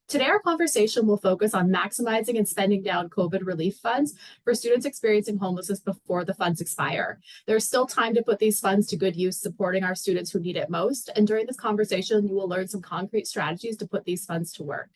Today, our conversation will focus on maximizing and spending down COVID relief funds for students experiencing homelessness before the funds expire. There's still time to put these funds to good use, supporting our students who need it most. And during this conversation, you will learn some concrete strategies to put these funds to work.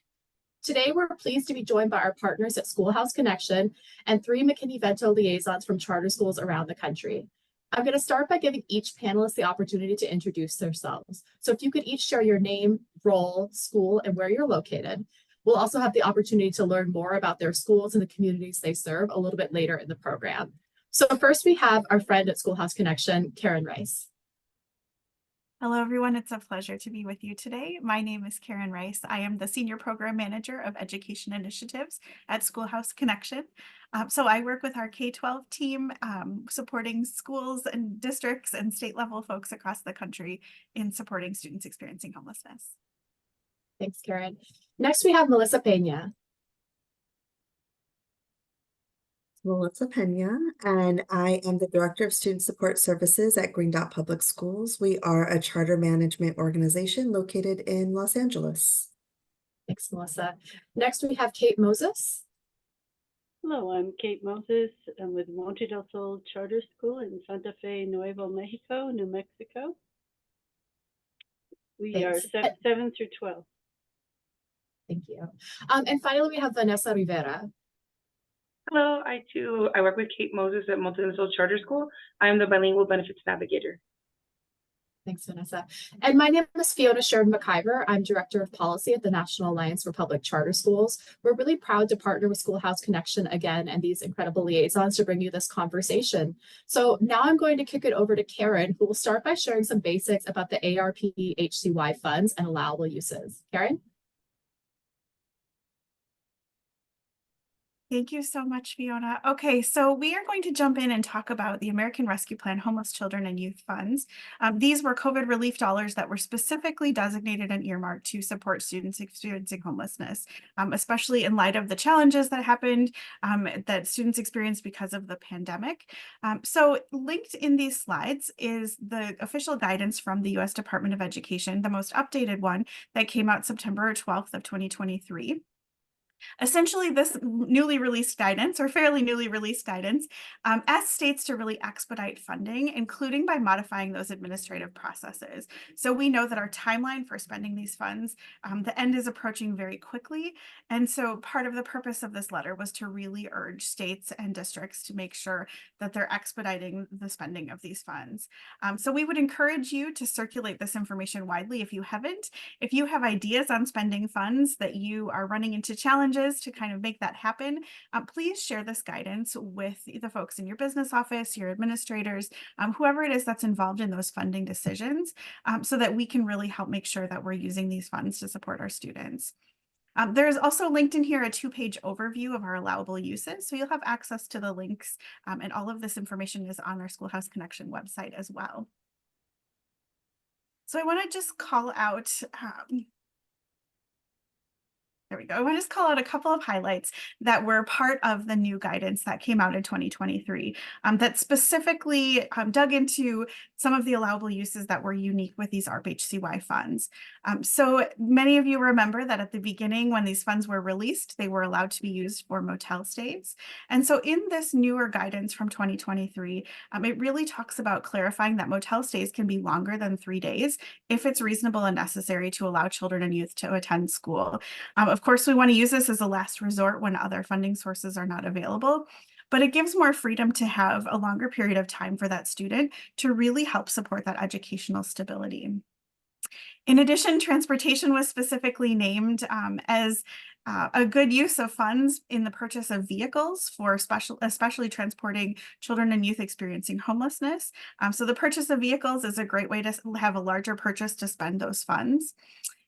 Today, we're pleased to be joined by our partners at SchoolHouse Connection and 3 McKinney-Vento liaisons from charter schools around the country. I'm going to start by giving each panelist the opportunity to introduce themselves. So if you could each share your name, role, school, and where you're located. We'll also have the opportunity to learn more about their schools and the communities they serve a little bit later in the program. So first we have our friend at SchoolHouse Connection, Karen Rice. Hello, everyone. It's a pleasure to be with you today. My name is Karen Rice. I am the Senior Program Manager of Education Initiatives at SchoolHouse Connection. So I work with our K-12 team, supporting schools and districts and state-level folks across the country in supporting students experiencing homelessness. Thanks, Karen. Next, we have Melissa Pena. Melissa Pena, and I am the Director of Student Support Services at Green Dot Public Schools. We are a charter management organization located in Los Angeles. Thanks, Melissa. Next, we have Kate Moses. Hello, I'm Kate Moses. I'm with Monte del Sol Charter School in Santa Fe, Nuevo Mexico, New Mexico. We are 7 through 12. Thank you. And finally, we have Vanessa Rivera. Hello, I work with Kate Moses at Monte del Sol Charter School. I am the Bilingual Benefits Navigator. Thanks, Vanessa. And my name is Fiona Sheridan McIver. I'm Director of Policy at the National Alliance for Public Charter Schools. We're really proud to partner with SchoolHouse Connection again and these incredible liaisons to bring you this conversation. So now I'm going to kick it over to Karen, who will start by sharing some basics about the ARP-HCY funds and allowable uses. Karen? Thank you so much, Fiona. Okay, so we are going to jump in and talk about the American Rescue Plan Homeless Children and Youth Funds. These were COVID relief dollars that were specifically designated and earmarked to support students experiencing homelessness, especially in light of the challenges that happened that students experienced because of the pandemic. So linked in these slides is the official guidance from the U.S. Department of Education, the most updated one that came out September 12th of 2023. Essentially, this newly released guidance, or fairly newly released guidance, asks states to really expedite funding, including by modifying those administrative processes. So we know that our timeline for spending these funds, the end is approaching very quickly. And so part of the purpose of this letter was to really urge states and districts to make sure that they're expediting the spending of these funds. So we would encourage you to circulate this information widely if you haven't. If you have ideas on spending funds that you are running into challenges to kind of make that happen, please share this guidance with the folks in your business office, your administrators, whoever it is that's involved in those funding decisions, so that we can really help make sure that we're using these funds to support our students. There's also linked in here a 2-page overview of our allowable uses, so you'll have access to the links, and all of this information is on our SchoolHouse Connection website as well. So I want to just call out there we go. I want to just call out a couple of highlights that were part of the new guidance that came out in 2023 that specifically dug into some of the allowable uses that were unique with these ARP-HCY funds. So many of you remember that at the beginning when these funds were released, they were allowed to be used for motel stays. And so in this newer guidance from 2023, it really talks about clarifying that motel stays can be longer than 3 days if it's reasonable and necessary to allow children and youth to attend school. Of course, we want to use this as a last resort when other funding sources are not available, but it gives more freedom to have a longer period of time for that student to really help support that educational stability. In addition, transportation was specifically named as a good use of funds in the purchase of vehicles for especially transporting children and youth experiencing homelessness. So the purchase of vehicles is a great way to have a larger purchase to spend those funds.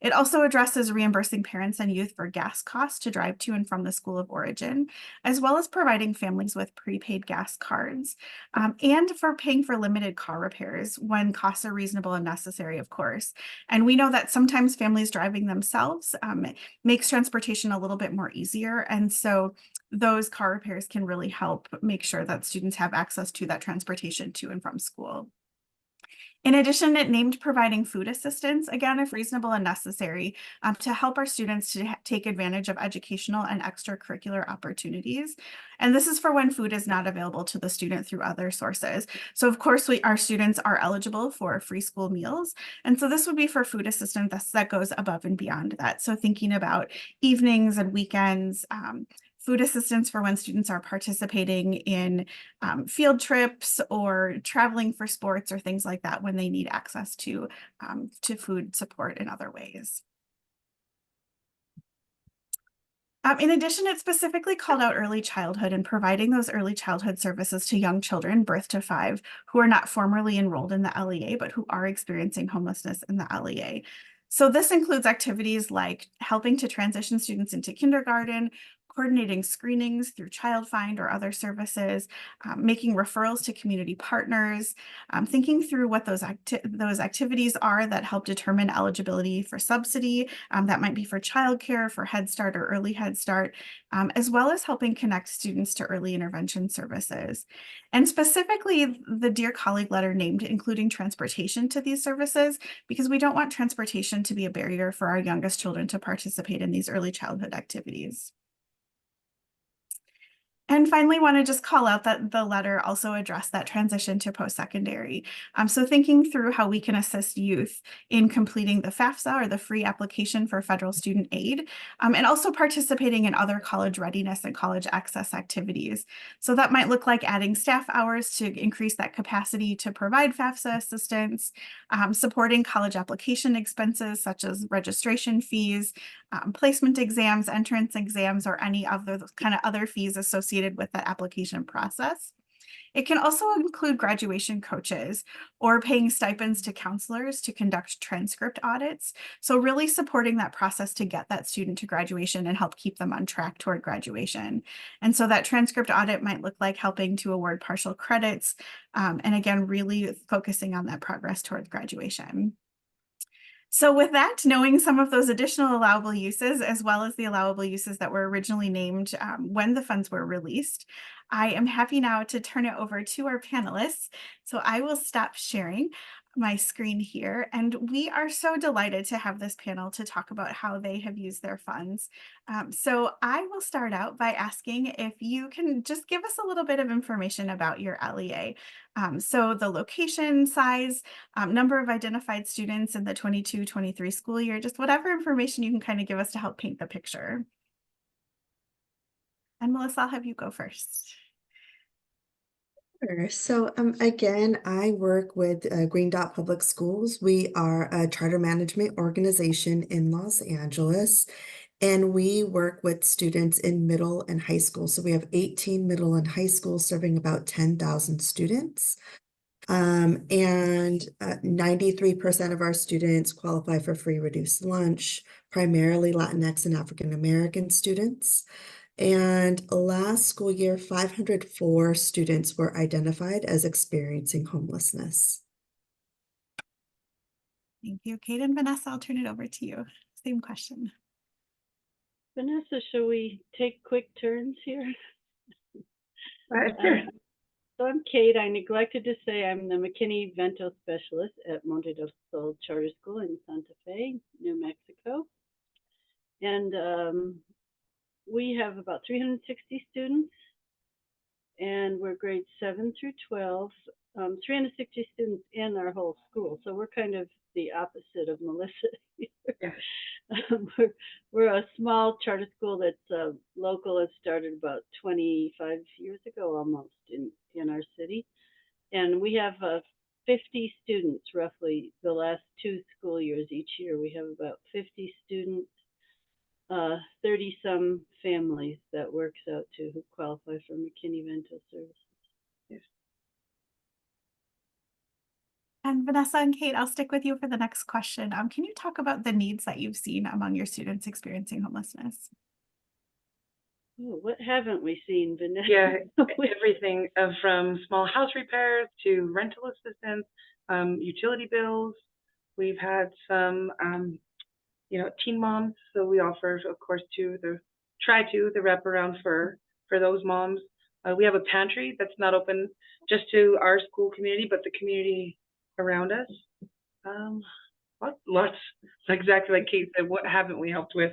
It also addresses reimbursing parents and youth for gas costs to drive to and from the school of origin, as well as providing families with prepaid gas cards, and for paying for limited car repairs when costs are reasonable and necessary, of course. And we know that sometimes families driving themselves makes transportation a little bit more easier. And so those car repairs can really help make sure that students have access to that transportation to and from school. In addition, it named providing food assistance, again, if reasonable and necessary, to help our students to take advantage of educational and extracurricular opportunities. And this is for when food is not available to the student through other sources. So of course, our students are eligible for free school meals. And so this would be for food assistance that goes above and beyond that. So thinking about evenings and weekends, food assistance for when students are participating in field trips or traveling for sports or things like that when they need access to food support in other ways. In addition, it specifically called out early childhood and providing those early childhood services to young children birth to 5 who are not formally enrolled in the LEA, but who are experiencing homelessness in the LEA. So this includes activities like helping to transition students into kindergarten, coordinating screenings through Child Find or other services, making referrals to community partners, thinking through what those activities are that help determine eligibility for subsidy. That might be for childcare, for Head Start or Early Head Start, as well as helping connect students to early intervention services. And specifically, the Dear Colleague letter named including transportation to these services, because we don't want transportation to be a barrier for our youngest children to participate in these early childhood activities. And finally, want to just call out that the letter also addressed that transition to post-secondary. So thinking through how we can assist youth in completing the FAFSA or the free application for federal student aid, and also participating in other college readiness and college access activities. So that might look like adding staff hours to increase that capacity to provide FAFSA assistance, supporting college application expenses such as registration fees, placement exams, entrance exams, or any of those kind of other fees associated with that application process. It can also include graduation coaches or paying stipends to counselors to conduct transcript audits. So really supporting that process to get that student to graduation and help keep them on track toward graduation. And so that transcript audit might look like helping to award partial credits, and again, really focusing on that progress towards graduation. So with that, knowing some of those additional allowable uses, as well as the allowable uses that were originally named when the funds were released, I am happy now to turn it over to our panelists. So I will stop sharing my screen here, and we are so delighted to have this panel to talk about how they have used their funds. So I will start out by asking if you can just give us a little bit of information about your LEA. So the location, size, number of identified students in the 22-23 school year, just whatever information you can kind of give us to help paint the picture. And Melissa, I'll have you go first. Sure. So again, I work with Green Dot Public Schools. We are a charter management organization in Los Angeles, and we work with students in middle and high school. So we have 18 middle and high schools serving about 10,000 students. And 93% of our students qualify for free reduced lunch, primarily Latinx and African American students. And last school year, 504 students were identified as experiencing homelessness. Thank you, Kate. And Vanessa, I'll turn it over to you. Same question. Vanessa, shall we take quick turns here? Sure. So I'm Kate. I neglected to say I'm the McKinney-Vento specialist at Monte del Sol Charter School in Santa Fe, New Mexico. And we have about 360 students, and we're grades 7 through 12, 360 students in our whole school. So we're kind of the opposite of Melissa. Yeah. We're a small charter school that's local. It started about 25 years ago almost in our city. And we have 50 students roughly the last 2 school years. Each year we have about 50 students, 30 some families that works out to who qualify for McKinney-Vento services. Yes. And Vanessa and Kate, I'll stick with you for the next question. Can you talk about the needs that you've seen among your students experiencing homelessness? Oh, what haven't we seen, Vanessa? Yeah, everything from small house repairs to rental assistance, utility bills. We've had some, teen moms. So we offer, of course, the wraparound for those moms. We have a pantry that's not open just to our school community, but the community around us. Lots, exactly like Kate said, what haven't we helped with?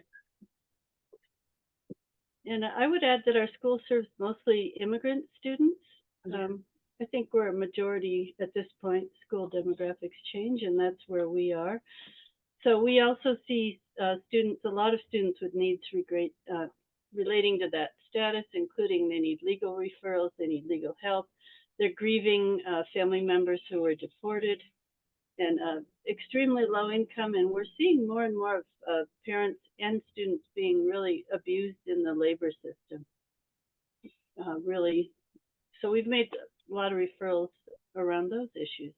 And I would add that our school serves mostly immigrant students. I think we're a majority at this point. School demographics change, and that's where we are. So we also see a lot of students with needs relating to that status, including they need legal referrals, they need legal help. They're grieving family members who were deported, and extremely low income. And we're seeing more and more of parents and students being really abused in the labor system. Really. So we've made a lot of referrals around those issues.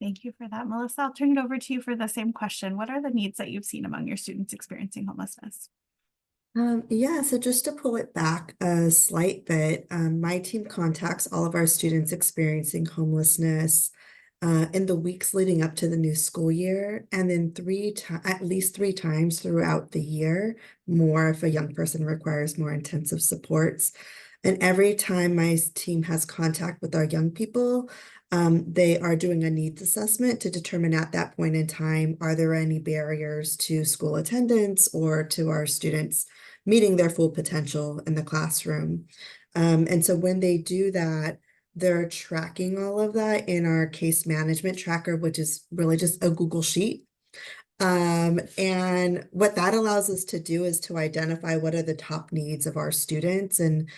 Thank you for that, Melissa. I'll turn it over to you for the same question. What are the needs that you've seen among your students experiencing homelessness? Yeah, so just to pull it back a slight bit, my team contacts all of our students experiencing homelessness in the weeks leading up to the new school year, and then at least 3 times throughout the year, more if a young person requires more intensive supports. And every time my team has contact with our young people, they are doing a needs assessment to determine at that point in time, are there any barriers to school attendance or to our students meeting their full potential in the classroom. And so when they do that, they're tracking all of that in our case management tracker, which is really just a Google Sheet. And what that allows us to do is to identify what are the top needs of our students, and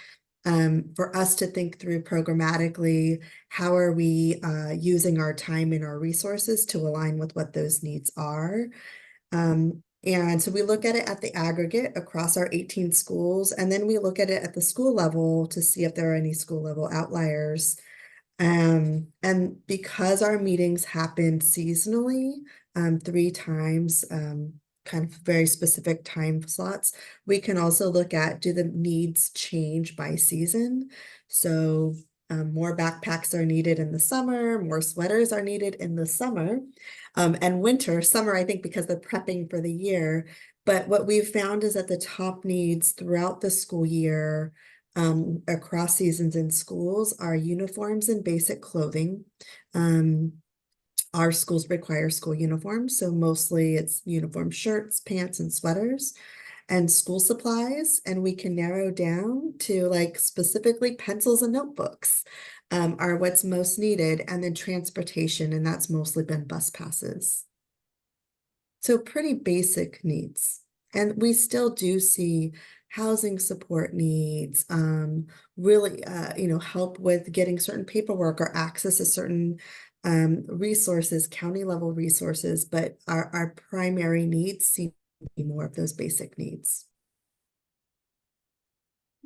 for us to think through programmatically, how are we using our time and our resources to align with what those needs are. And so we look at it at the aggregate across our 18 schools, and then we look at it at the school level to see if there are any school level outliers. And because our meetings happen seasonally, 3 times, kind of very specific time slots, we can also look at, do the needs change by season? So more backpacks are needed in the summer, more sweaters are needed in the summer, and summer, I think because they're prepping for the year. But what we've found is that the top needs throughout the school year, across seasons in schools, are uniforms and basic clothing. Our schools require school uniforms, so mostly it's uniform shirts, pants, and sweaters, and school supplies. And we can narrow down to like specifically pencils and notebooks are what's most needed, and then transportation, and that's mostly been bus passes. So pretty basic needs. And we still do see housing support needs, really, help with getting certain paperwork or access to certain resources, county level resources, but our primary needs seem to be more of those basic needs.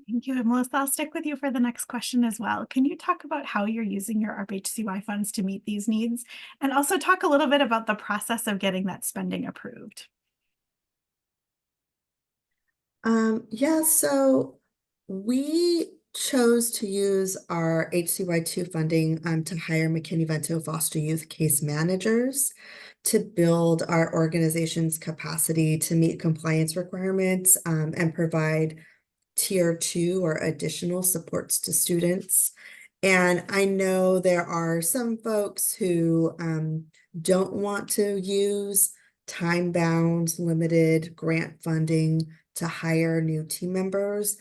Thank you. And Melissa, I'll stick with you for the next question as well. Can you talk about how you're using your ARP-HCY funds to meet these needs? And also talk a little bit about the process of getting that spending approved. Yeah, so we chose to use our HCY2 funding to hire McKinney-Vento foster youth case managers to build our organization's capacity to meet compliance requirements and provide tier 2 or additional supports to students. And I know there are some folks who don't want to use time-bound, limited grant funding to hire new team members.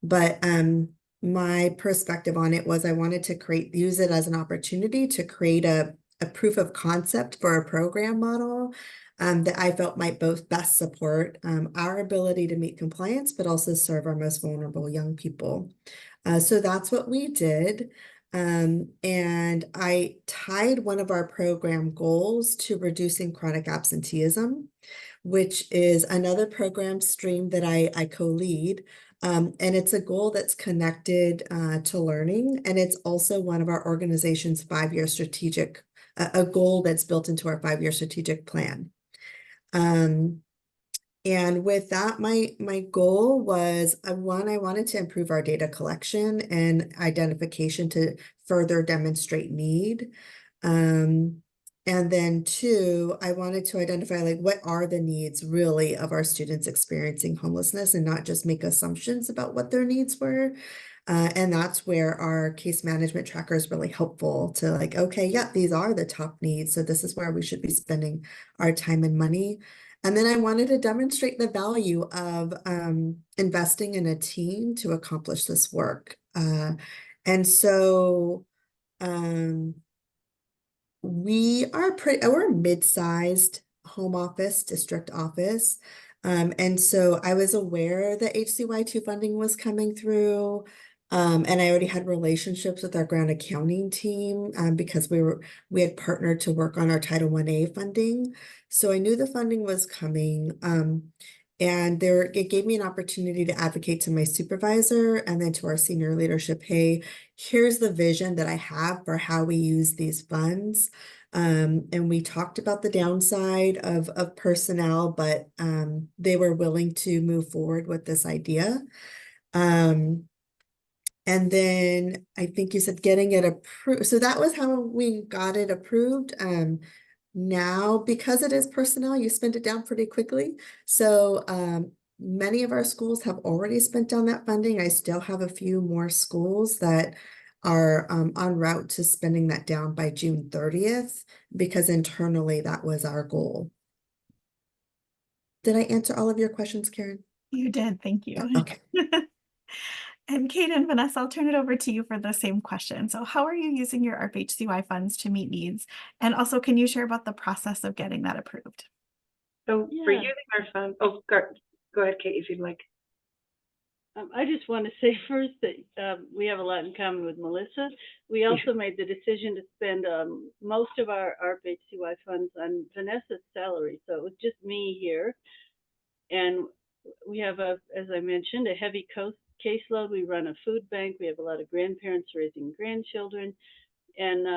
But my perspective on it was I wanted to use it as an opportunity to create a proof of concept for a program model that I felt might both best support our ability to meet compliance, but also serve our most vulnerable young people. So that's what we did. And I tied one of our program goals to reducing chronic absenteeism, which is another program stream that I co-lead. And it's a goal that's connected to learning. And it's also one of our organization's 5-year strategic, a goal that's built into our 5-year strategic plan. And with that, my goal was, one, I wanted to improve our data collection and identification to further demonstrate need. And then 2, I wanted to identify like what are the needs really of our students experiencing homelessness and not just make assumptions about what their needs were. And that's where our case management tracker is really helpful to like, okay, yeah, these are the top needs. So this is where we should be spending our time and money. And then I wanted to demonstrate the value of investing in a team to accomplish this work. And so we're a mid-sized home office, district office. And so I was aware that HCY2 funding was coming through. And I already had relationships with our grant accounting team because we had partnered to work on our Title I-A funding. So I knew the funding was coming. And it gave me an opportunity to advocate to my supervisor and then to our senior leadership, hey, here's the vision that I have for how we use these funds. And we talked about the downside of personnel, but they were willing to move forward with this idea. And then I think you said getting it approved. So that was how we got it approved. Now, because it is personnel, you spend it down pretty quickly. So many of our schools have already spent down that funding. I still have a few more schools that are en route to spending that down by June 30th, because internally that was our goal. Did I answer all of your questions, Karen? You did, thank you. Okay. And Kate and Vanessa, I'll turn it over to you for the same question. So how are you using your ARP-HCY funds to meet needs? And also, can you share about the process of getting that approved? So for Yeah. using our fund, oh, go ahead, Kate, if you'd like. I just want to say first that we have a lot in common with Melissa. We also made the decision to spend most of our ARP-HCY funds on Vanessa's salary. So it was just me here. And we have, as I mentioned, a heavy caseload. We run a food bank. We have a lot of grandparents raising grandchildren. And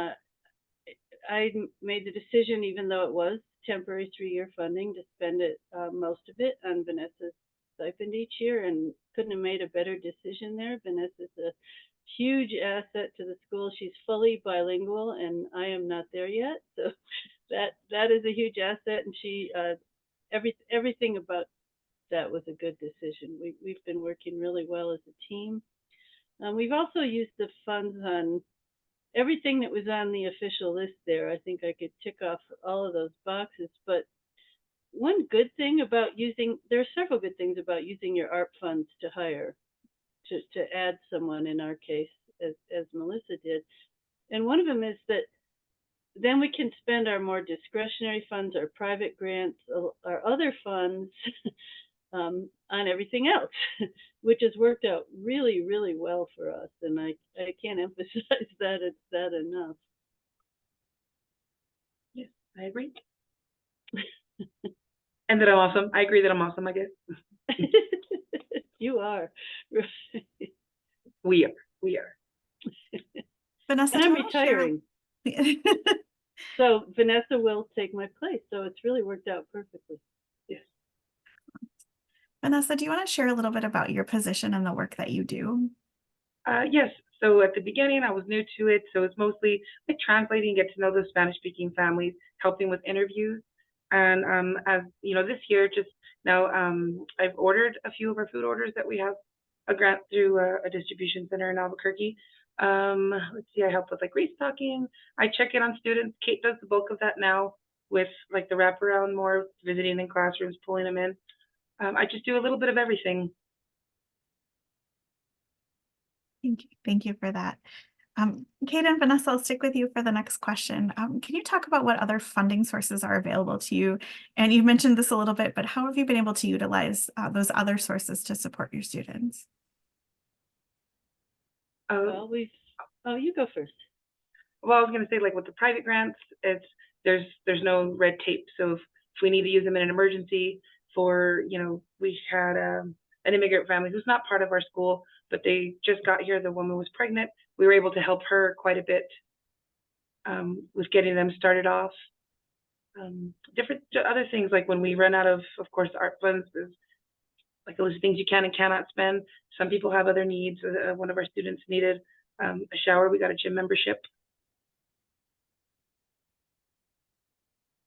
I made the decision, even though it was temporary 3-year funding, to spend it, most of it, on Vanessa's stipend each year, and couldn't have made a better decision there. Vanessa's a huge asset to the school. She's fully bilingual, and I am not there yet. So that is a huge asset, and she everything about that was a good decision. We've been working really well as a team. We've also used the funds on everything that was on the official list there. I think I could tick off all of those boxes, but one good thing about there are several good things about using your ARP funds to hire, to add someone, in our case, as Melissa did. And one of them is that then we can spend our more discretionary funds, our private grants, our other funds on everything else, which has worked out really, really well for us. And I can't emphasize that enough. Yes, I agree. And that I'm awesome. I agree that I'm awesome, I guess. You are. We are. Vanessa, And do I'm you wanna share- retiring. So Vanessa will take my place. So it's really worked out perfectly. Yes. Vanessa, do you want to share a little bit about your position and the work that you do? Yes. So at the beginning, I was new to it. So it's mostly like translating, get to know the Spanish-speaking families, helping with interviews. And as you know, this year, just now, I've ordered a few of our food orders that we have a grant through a distribution center in Albuquerque. Let's see, I help with like restocking. I check in on students. Kate does the bulk of that now with like the wraparound, more visiting in classrooms, pulling them in. I just do a little bit of everything. Thank you for that. Kate and Vanessa, I'll stick with you for the next question. Can you talk about what other funding sources are available to you? And you mentioned this a little bit, but how have you been able to utilize those other sources to support your students? Well, you go first. Well, I was going to say, like with the private grants, there's no red tape. So if we need to use them in an emergency for, we had an immigrant family who's not part of our school, but they just got here. The woman was pregnant. We were able to help her quite a bit with getting them started off. Different other things, like when we run out of course, ARP funds, there's like those things you can and cannot spend. Some people have other needs. One of our students needed a shower. We got a gym membership.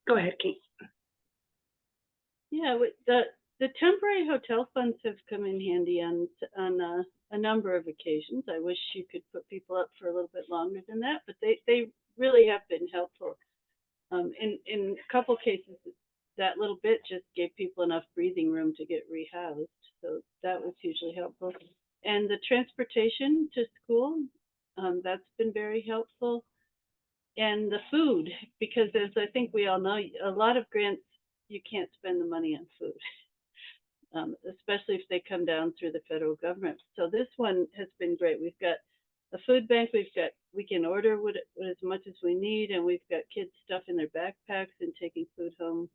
Go ahead, Kate. Yeah, The temporary hotel funds have come in handy on a number of occasions. I wish you could put people up for a little bit longer than that, but they really have been helpful. In a couple cases, that little bit just gave people enough breathing room to get rehoused, so that was hugely helpful. And the transportation to school, that's been very helpful. And the food, because as I think we all know, a lot of grants, you can't spend the money on food, especially if they come down through the federal government. So this one has been great. We've got a food bank. We can order as much as we need, and we've got kids stuff in their backpacks and taking food home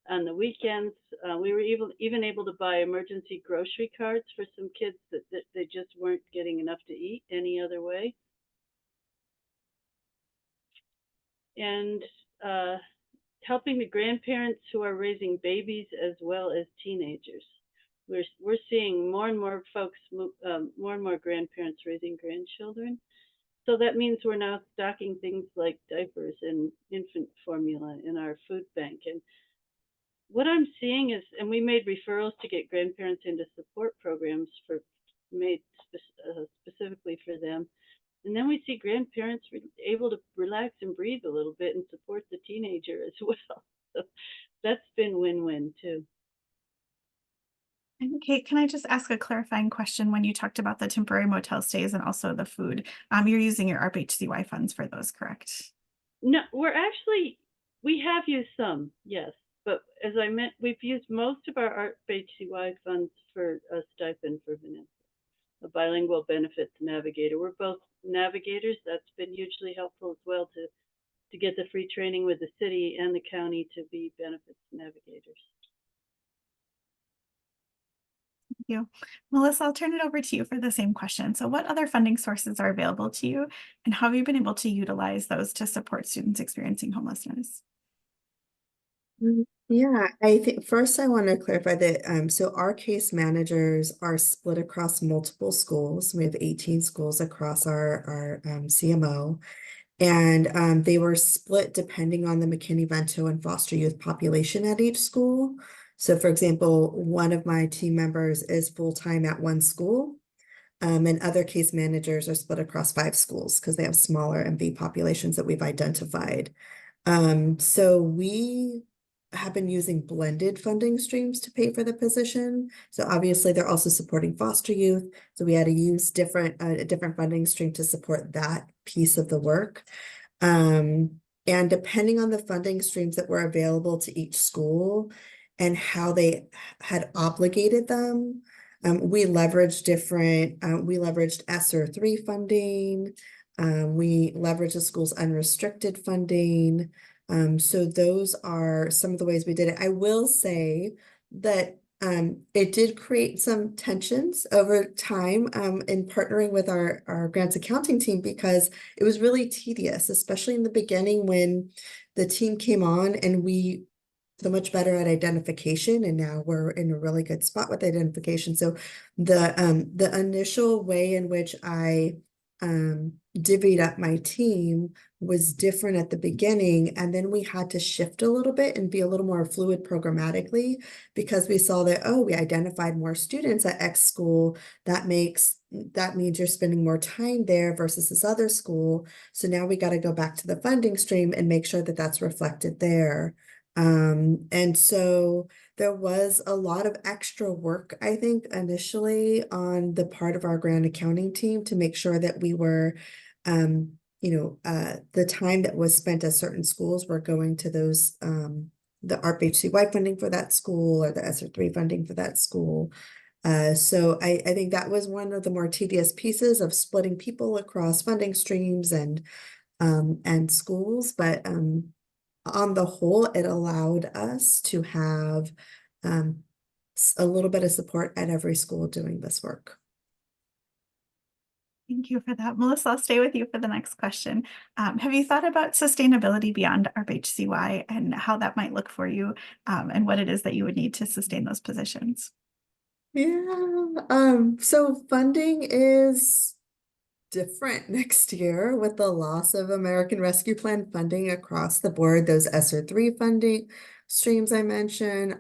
on the weekends. We were even able to buy emergency grocery cards for some kids that they just weren't getting enough to eat any other way. And helping the grandparents who are raising babies as well as teenagers. We're seeing more and more folks, more and more grandparents raising grandchildren. So that means we're now stocking things like diapers and infant formula in our food bank. And what I'm seeing is, and we made referrals to get grandparents into support programs made specifically for them. And then we see grandparents able to relax and breathe a little bit and support the teenager as well. So that's been win-win too. And Kate, can I just ask a clarifying question? When you talked about the temporary motel stays and also the food, you're using your ARP-HCY funds for those, correct? No, we have used some, yes. But as I meant, we've used most of our ARP-HCY funds for a stipend for Vanessa, a bilingual benefits navigator. We're both navigators. That's been hugely helpful as well to get the free training with the city and the county to be benefits navigators. Thank you. Melissa, I'll turn it over to you for the same question. So what other funding sources are available to you, and how have you been able to utilize those to support students experiencing homelessness? Yeah, I think first I want to clarify that so our case managers are split across multiple schools. We have 18 schools across our CMO, and they were split depending on the McKinney-Vento and foster youth population at each school. So for example, one of my team members is full-time at one school, and other case managers are split across 5 schools because they have smaller MV populations that we've identified. So we have been using blended funding streams to pay for the position. So obviously they're also supporting foster youth. So we had to use a different funding stream to support that piece of the work. And depending on the funding streams that were available to each school and how they had obligated them, we leveraged we leveraged ESSER 3 funding. We leveraged the school's unrestricted funding. So those are some of the ways we did it. I will say that it did create some tensions over time in partnering with our grants accounting team, because it was really tedious, especially in the beginning when the team came on and we so much better at identification, and now we're in a really good spot with identification. So the initial way in which I divvied up my team was different at the beginning, and then we had to shift a little bit and be a little more fluid programmatically, because we saw that, oh, we identified more students at X school. That means you're spending more time there versus this other school. So now we got to go back to the funding stream and make sure that that's reflected there. And so there was a lot of extra work, I think, initially on the part of our grant accounting team to make sure that we were, the time that was spent at certain schools were going to those, the ARP-HCY funding for that school or the ESSER 3 funding for that school. So I think that was one of the more tedious pieces of splitting people across funding streams and schools, but on the whole, it allowed us to have a little bit of support at every school doing this work. Thank you for that. Melissa, I'll stay with you for the next question. Have you thought about sustainability beyond ARP-HCY and how that might look for you, and what it is that you would need to sustain those positions? Yeah, so funding is different next year with the loss of American Rescue Plan funding across the board, those ESSER 3 funding streams I mentioned,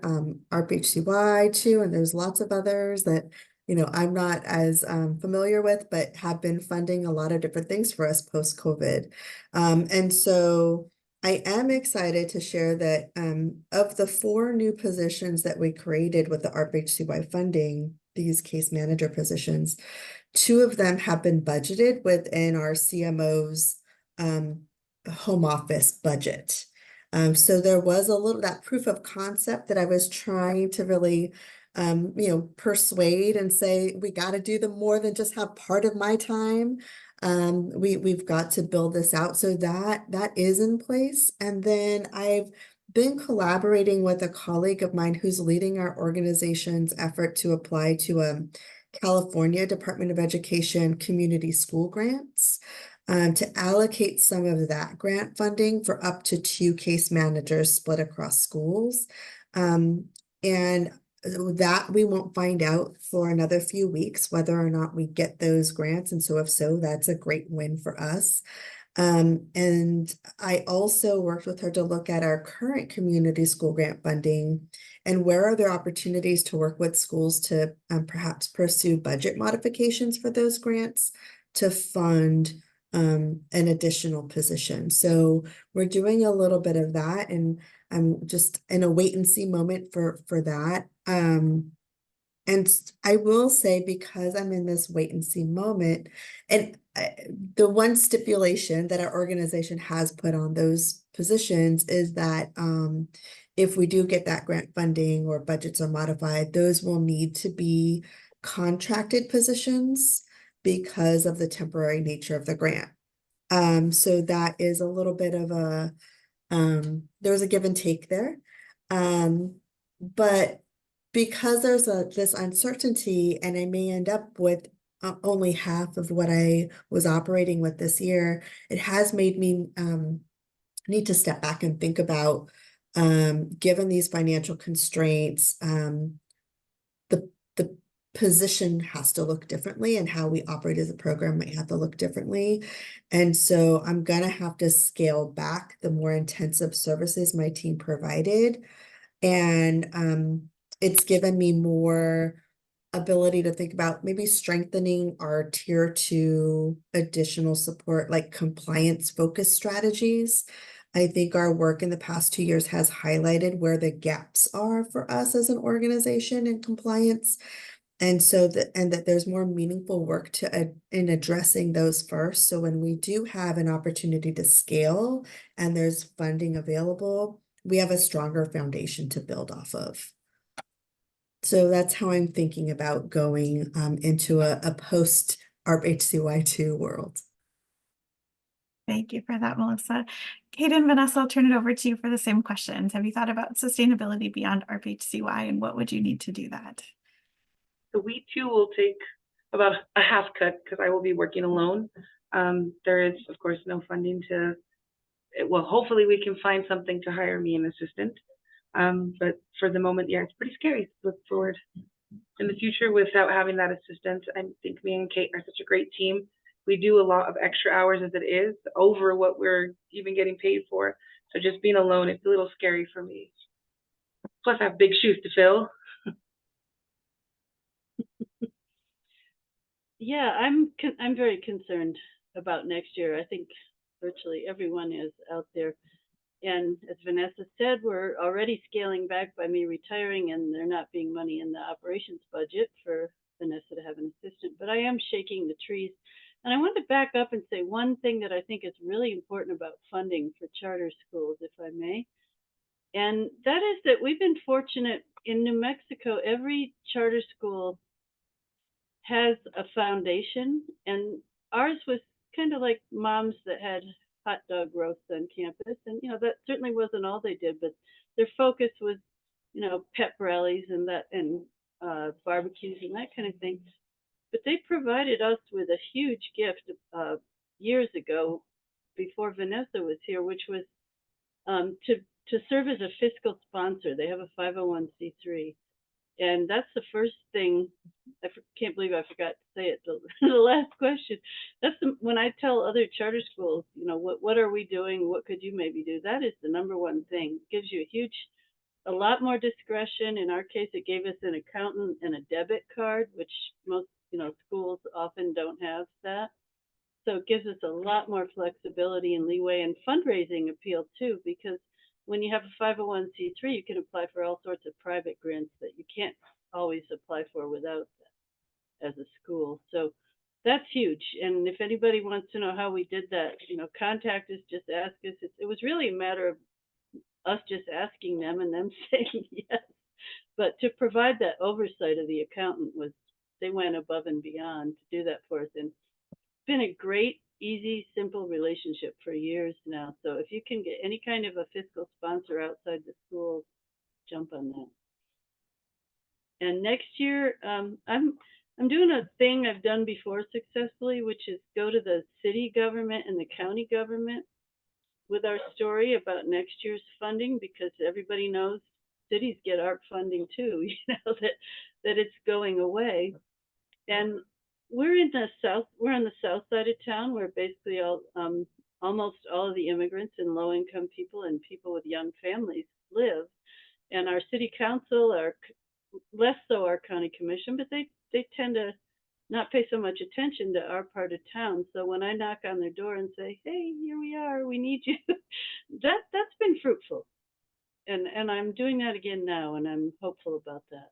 ARP-HCY too, and there's lots of others that, you know, I'm not as familiar with, but have been funding a lot of different things for us post-COVID. And so I am excited to share that of the 4 new positions that we created with the ARP-HCY funding, these case manager positions, 2 of them have been budgeted within our CMO's home office budget. So there was a little, that proof of concept that I was trying to really you know, persuade and say, we got to do them more than just have part of my time. We've got to build this out. So that is in place. And then I've been collaborating with a colleague of mine who's leading our organization's effort to apply to California Department of Education community school grants to allocate some of that grant funding for up to 2 case managers split across schools. And that we won't find out for another few weeks whether or not we get those grants. And so if so, that's a great win for us. And I also worked with her to look at our current community school grant funding and where are there opportunities to work with schools to perhaps pursue budget modifications for those grants to fund an additional position. So we're doing a little bit of that, and I'm just in a wait and see moment for that. And I will say, because I'm in this wait and see moment, and the one stipulation that our organization has put on those positions is that if we do get that grant funding or budgets are modified, those will need to be contracted positions because of the temporary nature of the grant. So that is a little bit of a, there's a give and take there. But because there's this uncertainty and I may end up with only half of what I was operating with this year, it has made me need to step back and think about, given these financial constraints, the position has to look differently and how we operate as a program might have to look differently. And so I'm gonna have to scale back the more intensive services my team provided. And it's given me more ability to think about maybe strengthening our tier 2 additional support, like compliance focused strategies. I think our work in the past 2 years has highlighted where the gaps are for us as an organization in compliance. And so that there's more meaningful work to in addressing those first. So when we do have an opportunity to scale and there's funding available, we have a stronger foundation to build off of. So that's how I'm thinking about going into a post ARP-HCY2 world. Thank you for that, Melissa. Kate and Vanessa, I'll turn it over to you for the same questions. Have you thought about sustainability beyond ARP-HCY, and what would you need to do that? So we too will take about a half cut because I will be working alone. There is, of course, no funding to, well, hopefully we can find something to hire me an assistant. But for the moment, yeah, it's pretty scary to look forward in the future without having that assistant. I think me and Kate are such a great team. We do a lot of extra hours as it is, over what we're even getting paid for. So just being alone, it's a little scary for me. Plus, I have big shoes to fill. Yeah, I'm very concerned about next year. I think virtually everyone is out there. And as Vanessa said, we're already scaling back by me retiring, and there not being money in the operations budget for Vanessa to have an assistant. But I am shaking the trees. And I want to back up and say one thing that I think is really important about funding for charter schools, if I may. And that is that we've been fortunate in New Mexico. Every charter school has a foundation, and ours was kind of like moms that had hot dog roasts on campus. And, you know, that certainly wasn't all they did, but their focus was, you know, pep rallies and that, and barbecues and that kind of thing. But they provided us with a huge gift years ago, before Vanessa was here, which was to serve as a fiscal sponsor. They have a 501c3. And that's the first thing. I can't believe I forgot to say it. The last question. That's when I tell other charter schools, you know, what are we doing? What could you maybe do? That is the number one thing. It gives you a huge a lot more discretion. In our case, it gave us an accountant and a debit card, which most, schools often don't have that. So it gives us a lot more flexibility and leeway, and fundraising appeal too, because when you have a 501c3, you can apply for all sorts of private grants that you can't always apply for without that as a school. So that's huge. And if anybody wants to know how we did that, contact us, just ask us. It was really a matter of us just asking them and them saying yes. But to provide that oversight of the accountant they went above and beyond to do that for us. And it's been a great, easy, simple relationship for years now. So if you can get any kind of a fiscal sponsor outside the schools, jump on that. And next year, I'm doing a thing I've done before successfully, which is go to the city government and the county government with our story about next year's funding, because everybody knows cities get ARP funding too, that it's going away. And we're in the south. We're on the south side of town, where basically almost all of the immigrants and low-income people and people with young families live. And our city council, less so our county commission, but they tend to not pay so much attention to our part of town. So when I knock on their door and say, "Hey, here we are, we need you," that's been fruitful. And I'm doing that again now, and I'm hopeful about that.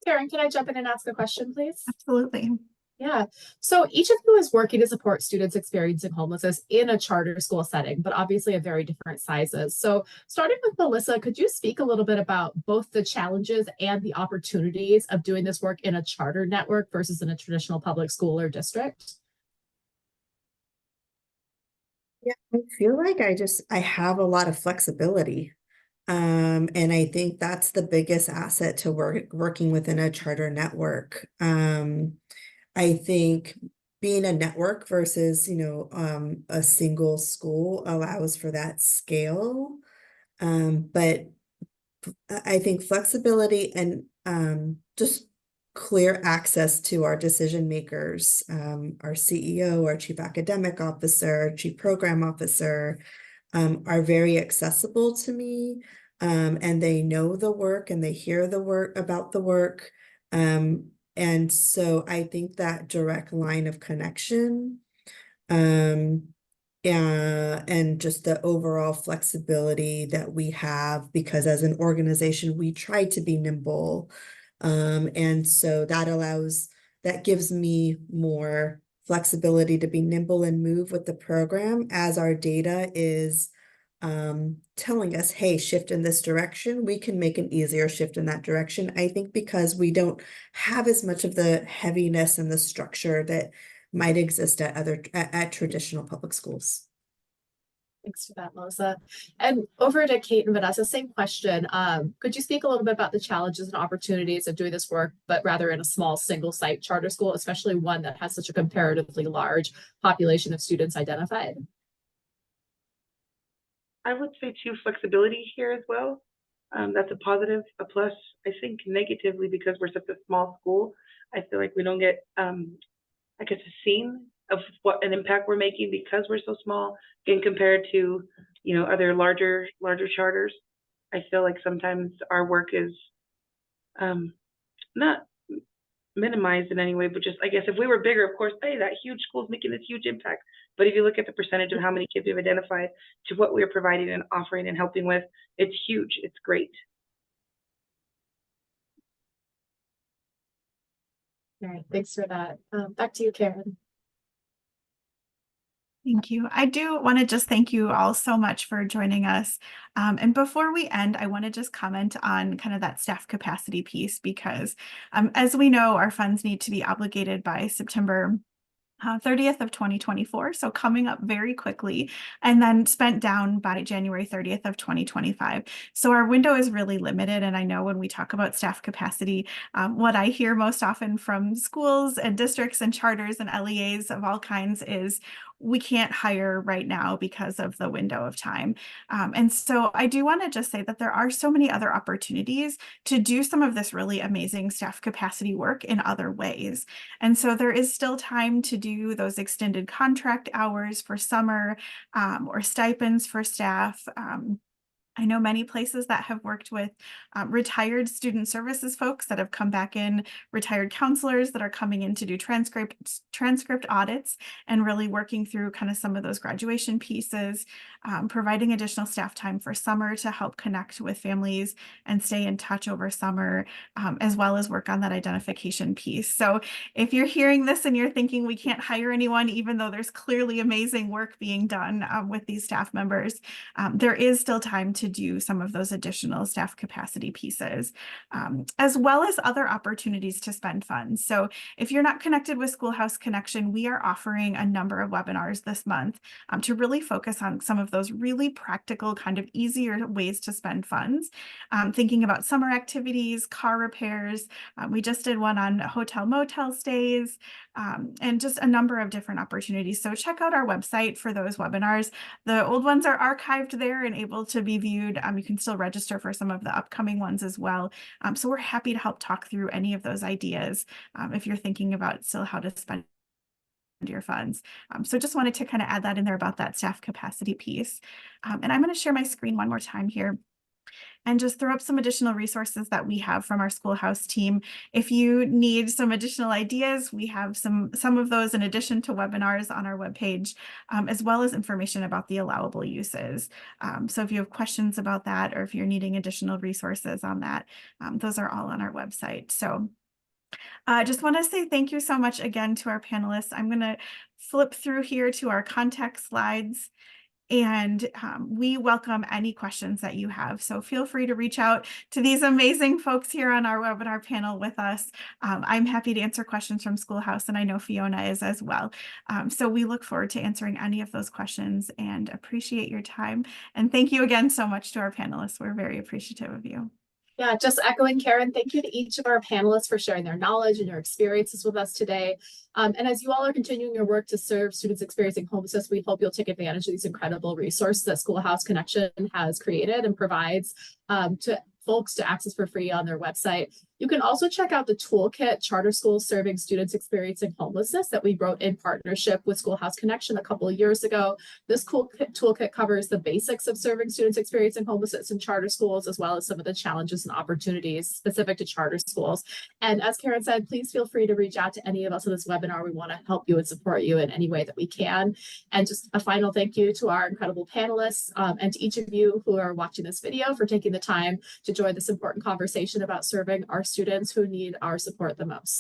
Karen, can I jump in and ask a question, please? Absolutely. Yeah. So each of you is working to support students experiencing homelessness in a charter school setting, but obviously of very different sizes. So starting with Melissa, could you speak a little bit about both the challenges and the opportunities of doing this work in a charter network versus in a traditional public school or district? Yeah, I feel like I have a lot of flexibility. And I think that's the biggest asset to working within a charter network. I think being a network versus, a single school allows for that scale. But I think flexibility and just clear access to our decision makers, our CEO, our chief academic officer, chief program officer, are very accessible to me. And they know the work and they hear the work about the work. And so I think that direct line of connection, and just the overall flexibility that we have, because as an organization, we try to be nimble. And so that gives me more flexibility to be nimble and move with the program as our data is telling us, hey, shift in this direction. We can make an easier shift in that direction. I think because we don't have as much of the heaviness and the structure that might exist at traditional public schools. Thanks for that, Melissa. And over to Kate and Vanessa, same question. Could you speak a little bit about the challenges and opportunities of doing this work, but rather in a small single site charter school, especially one that has such a comparatively large population of students identified? I would say too, flexibility here as well. That's a positive. A plus, I think negatively, because we're such a small school, I feel like we don't get, I guess, a scene of what an impact we're making because we're so small, again, compared to, other larger charters. I feel like sometimes our work is not minimized in any way, but just, I guess, if we were bigger, of course, hey, that huge school is making this huge impact. But if you look at the percentage of how many kids we've identified to what we're providing and offering and helping with, it's huge. It's great. All right, thanks for that. Back to you, Karen. Thank you. I do want to just thank you all so much for joining us. And before we end, I want to just comment on kind of that staff capacity piece, because as we know, our funds need to be obligated by September 30th of 2024, so coming up very quickly, and then spent down by January 30th of 2025. So our window is really limited. And I know when we talk about staff capacity, what I hear most often from schools and districts and charters and LEAs of all kinds is, we can't hire right now because of the window of time. And so I do want to just say that there are so many other opportunities to do some of this really amazing staff capacity work in other ways. And so there is still time to do those extended contract hours for summer, or stipends for staff. I know many places that have worked with retired student services folks that have come back in, retired counselors that are coming in to do transcript audits and really working through kind of some of those graduation pieces, providing additional staff time for summer to help connect with families and stay in touch over summer, as well as work on that identification piece. So if you're hearing this and you're thinking we can't hire anyone, even though there's clearly amazing work being done with these staff members, there is still time to do some of those additional staff capacity pieces, as well as other opportunities to spend funds. So if you're not connected with SchoolHouse Connection, we are offering a number of webinars this month to really focus on some of those really practical, kind of easier ways to spend funds, thinking about summer activities, car repairs. We just did one on hotel motel stays, and just a number of different opportunities. So check out our website for those webinars. The old ones are archived there and able to be viewed. You can still register for some of the upcoming ones as well. So we're happy to help talk through any of those ideas if you're thinking about still how to spend your funds. So just wanted to kind of add that in there about that staff capacity piece. And I'm going to share my screen one more time here and just throw up some additional resources that we have from our SchoolHouse team. If you need some additional ideas, we have some of those in addition to webinars on our webpage, as well as information about the allowable uses. So if you have questions about that, or if you're needing additional resources on that, those are all on our website. So I just want to say thank you so much again to our panelists. I'm going to flip through here to our contact slides. And we welcome any questions that you have. So feel free to reach out to these amazing folks here on our webinar panel with us. I'm happy to answer questions from SchoolHouse, and I know Fiona is as well. So we look forward to answering any of those questions and appreciate your time. And thank you again so much to our panelists. We're very appreciative of you. Yeah, just echoing Karen, thank you to each of our panelists for sharing their knowledge and their experiences with us today. And as you all are continuing your work to serve students experiencing homelessness, we hope you'll take advantage of these incredible resources that SchoolHouse Connection has created and provides to folks to access for free on their website. You can also check out the toolkit, Charter Schools Serving Students Experiencing Homelessness, that we wrote in partnership with SchoolHouse Connection a couple of years ago. This toolkit covers the basics of serving students experiencing homelessness in charter schools, as well as some of the challenges and opportunities specific to charter schools. And as Karen said, please feel free to reach out to any of us on this webinar. We want to help you and support you in any way that we can. And just a final thank you to our incredible panelists and to each of you who are watching this video for taking the time to join this important conversation about serving our students who need our support the most.